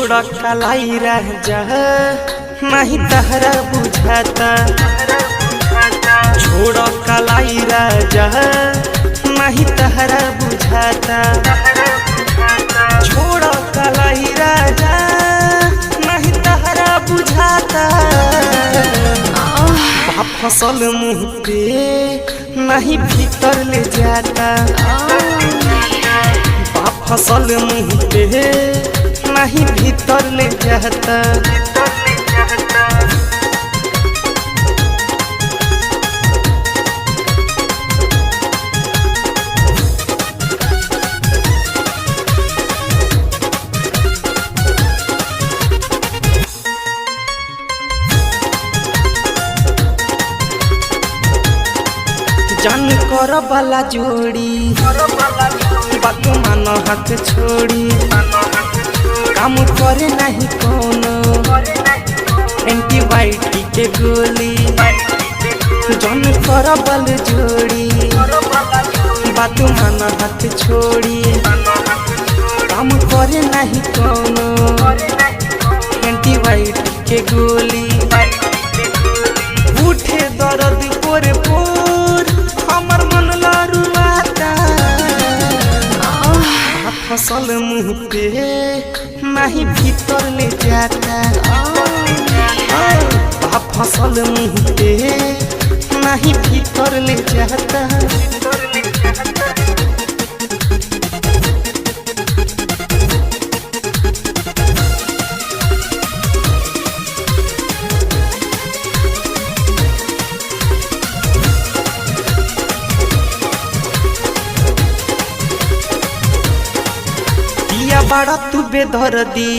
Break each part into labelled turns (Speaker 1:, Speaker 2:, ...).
Speaker 1: छोड़ा कलाई रह जा नहीं तहरा बुझाता, छोड़ा कलाई रह जा नहीं तहरा बुझाता, छोड़ा कलाई रह जा नहीं तहरा बुझाता। बाप फसल मुँह पे नहीं भीतर ले जाता, बाप फसल मुँह पे नहीं भीतर ले जाता। जान कर वाला जोड़ी बात मान हाथ छोड़ी, काम करे नहीं कोनो एंटीबायोटिक के गोली। जान कर वाला जोड़ी बात मान हाथ छोड़ी, काम करे नहीं कोनो एंटीबायोटिक के गोली। उठे दर्द पोरे पोर हमर मन लरुआता, फसल मुँह पे नहीं भीतर ले जाता, फसल मुँह पे नहीं भीतर ले जाता। बड़ा तू बेदर्दी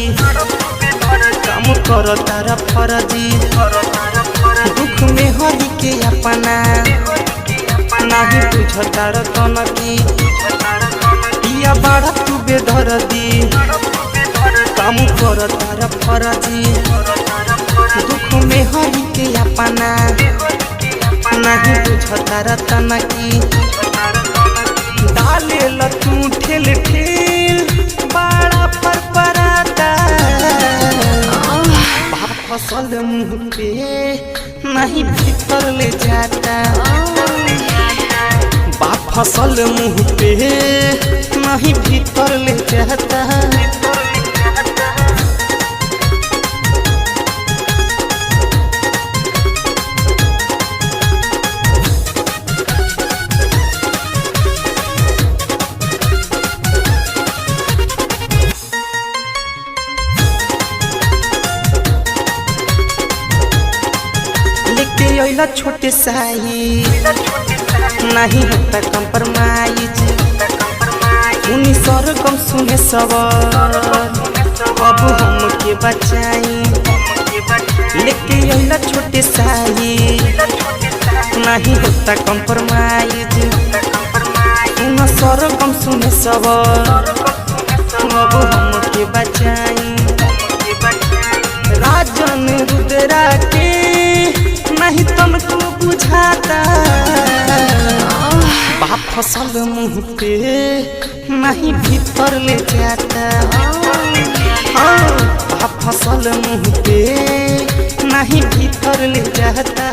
Speaker 1: काम कर तारा फर्जी, दुख में हरी के अपना नहीं बुझ तारा तनकी। पिया बड़ा तू बेदर्दी काम कर तारा फर्जी, दुख में हरी के अपना नहीं बुझ तारा तनकी। डाले लतू ठेल ठेल बड़ा पर पराता, बाप फसल मुँह पे नहीं भीतर ले जाता, बाप फसल मुँह पे नहीं भीतर ले जाता। छोटे साई नहीं होता कंप्रोमाइज, उन्हीं सरगम सुने सवर अब हम के बचाई। लेके अइला छोटे साई नहीं होता कंप्रोमाइज, उन्हीं सरगम सुने सवर अब हम के बचाई। राजन रुद्रा के नहीं तुमको बुझाता, बाप फसल मुँह पे नहीं भीतर ले जाता, बाप फसल मुँह पे नहीं भीतर ले जाता।